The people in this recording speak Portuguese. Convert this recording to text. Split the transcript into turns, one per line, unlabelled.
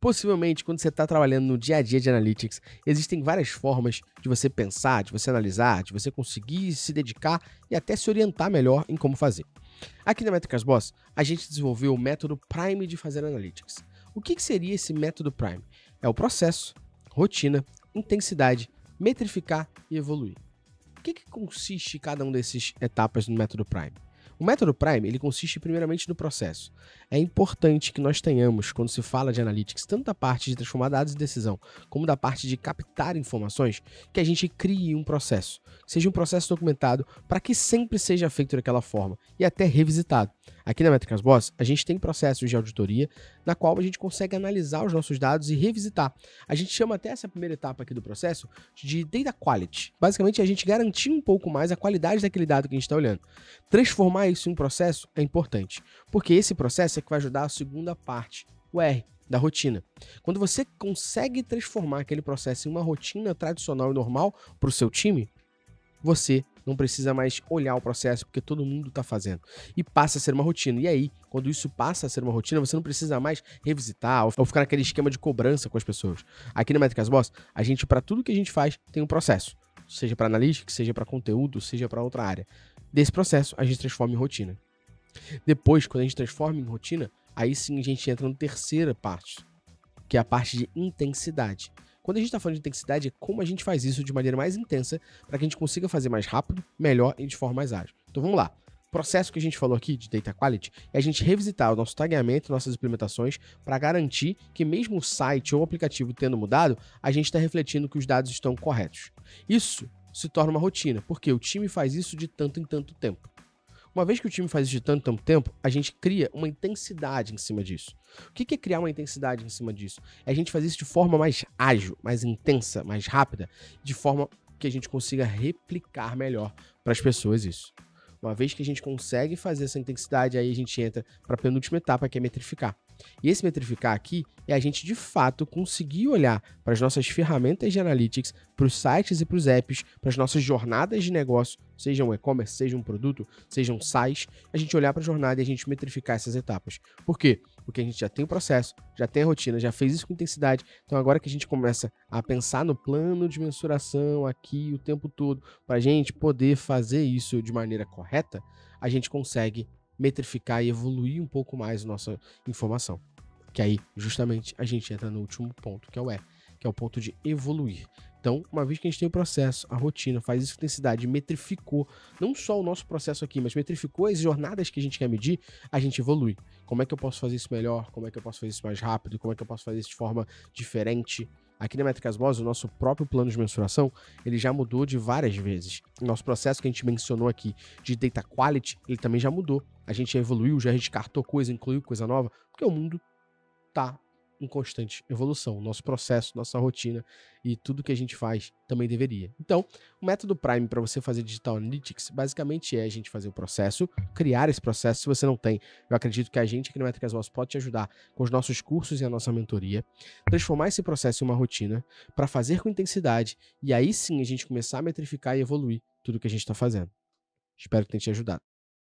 Possivelmente, quando você está trabalhando no dia a dia de Analytics, existem várias formas de você pensar, de você analisar, de você conseguir se dedicar e até se orientar melhor em como fazer. Aqui na Métricas Boss, a gente desenvolveu o método Prime de fazer Analytics. O que seria esse método Prime? É o processo, rotina, intensidade, metrificar e evoluir. O que consiste cada uma dessas etapas no método Prime? O método Prime, ele consiste primeiramente no processo. É importante que nós tenhamos, quando se fala de Analytics, tanto da parte de transformar dados em decisão, como da parte de captar informações, que a gente crie um processo. Seja um processo documentado para que sempre seja feito daquela forma e até revisitado. Aqui na Métricas Boss, a gente tem processos de auditoria, na qual a gente consegue analisar os nossos dados e revisitar. A gente chama até essa primeira etapa aqui do processo de Data Quality. Basicamente, a gente garantir um pouco mais a qualidade daquele dado que a gente está olhando. Transformar isso em um processo é importante, porque esse processo é que vai ajudar a segunda parte, o R, da rotina. Quando você consegue transformar aquele processo em uma rotina tradicional e normal para o seu time, você não precisa mais olhar o processo porque todo mundo está fazendo. E passa a ser uma rotina. E aí, quando isso passa a ser uma rotina, você não precisa mais revisitar ou ficar naquele esquema de cobrança com as pessoas. Aqui na Métricas Boss, a gente, para tudo que a gente faz, tem um processo. Seja para analytics, seja para conteúdo, seja para outra área. Desse processo, a gente transforma em rotina. Depois, quando a gente transforma em rotina, aí sim a gente entra na terceira parte, que é a parte de intensidade. Quando a gente está falando de intensidade, é como a gente faz isso de maneira mais intensa para que a gente consiga fazer mais rápido, melhor e de forma mais ágil. Então vamos lá. O processo que a gente falou aqui de Data Quality é a gente revisitar o nosso tagueamento, nossas implementações, para garantir que mesmo o site ou o aplicativo tendo mudado, a gente está refletindo que os dados estão corretos. Isso se torna uma rotina, porque o time faz isso de tanto em tanto tempo. Uma vez que o time faz isso de tanto tempo, a gente cria uma intensidade em cima disso. O que é criar uma intensidade em cima disso? É a gente fazer isso de forma mais ágil, mais intensa, mais rápida, de forma que a gente consiga replicar melhor para as pessoas isso. Uma vez que a gente consegue fazer essa intensidade, aí a gente entra para a penúltima etapa, que é metrificar. E esse metrificar aqui é a gente, de fato, conseguir olhar para as nossas ferramentas de analytics, para os sites e para os apps, para as nossas jornadas de negócio, seja um e-commerce, seja um produto, seja um SaaS, a gente olhar para a jornada e a gente metrificar essas etapas. Por quê? Porque a gente já tem o processo, já tem a rotina, já fez isso com intensidade, então agora que a gente começa a pensar no plano de mensuração aqui o tempo todo, para a gente poder fazer isso de maneira correta, a gente consegue metrificar e evoluir um pouco mais a nossa informação. Que aí, justamente, a gente entra no último ponto, que é o E, que é o ponto de evoluir. Então, uma vez que a gente tem o processo, a rotina, faz isso com intensidade, metrificou não só o nosso processo aqui, mas metrificou as jornadas que a gente quer medir, a gente evolui. Como é que eu posso fazer isso melhor? Como é que eu posso fazer isso mais rápido? Como é que eu posso fazer isso de forma diferente? Aqui na Métricas Boss, o nosso próprio plano de mensuração, ele já mudou de várias vezes. O nosso processo que a gente mencionou aqui de Data Quality, ele também já mudou. A gente já evoluiu, já descartou coisa, incluiu coisa nova, porque o mundo tá em constante evolução. Nosso processo, nossa rotina e tudo que a gente faz também deveria. Então, o método Prime para você fazer Digital Analytics, basicamente é a gente fazer o processo, criar esse processo. Se você não tem, eu acredito que a gente aqui no Métricas Boss pode te ajudar com os nossos cursos e a nossa mentoria, transformar esse processo em uma rotina para fazer com intensidade e aí sim a gente começar a metrificar e evoluir tudo que a gente está fazendo. Espero que tenha te ajudado.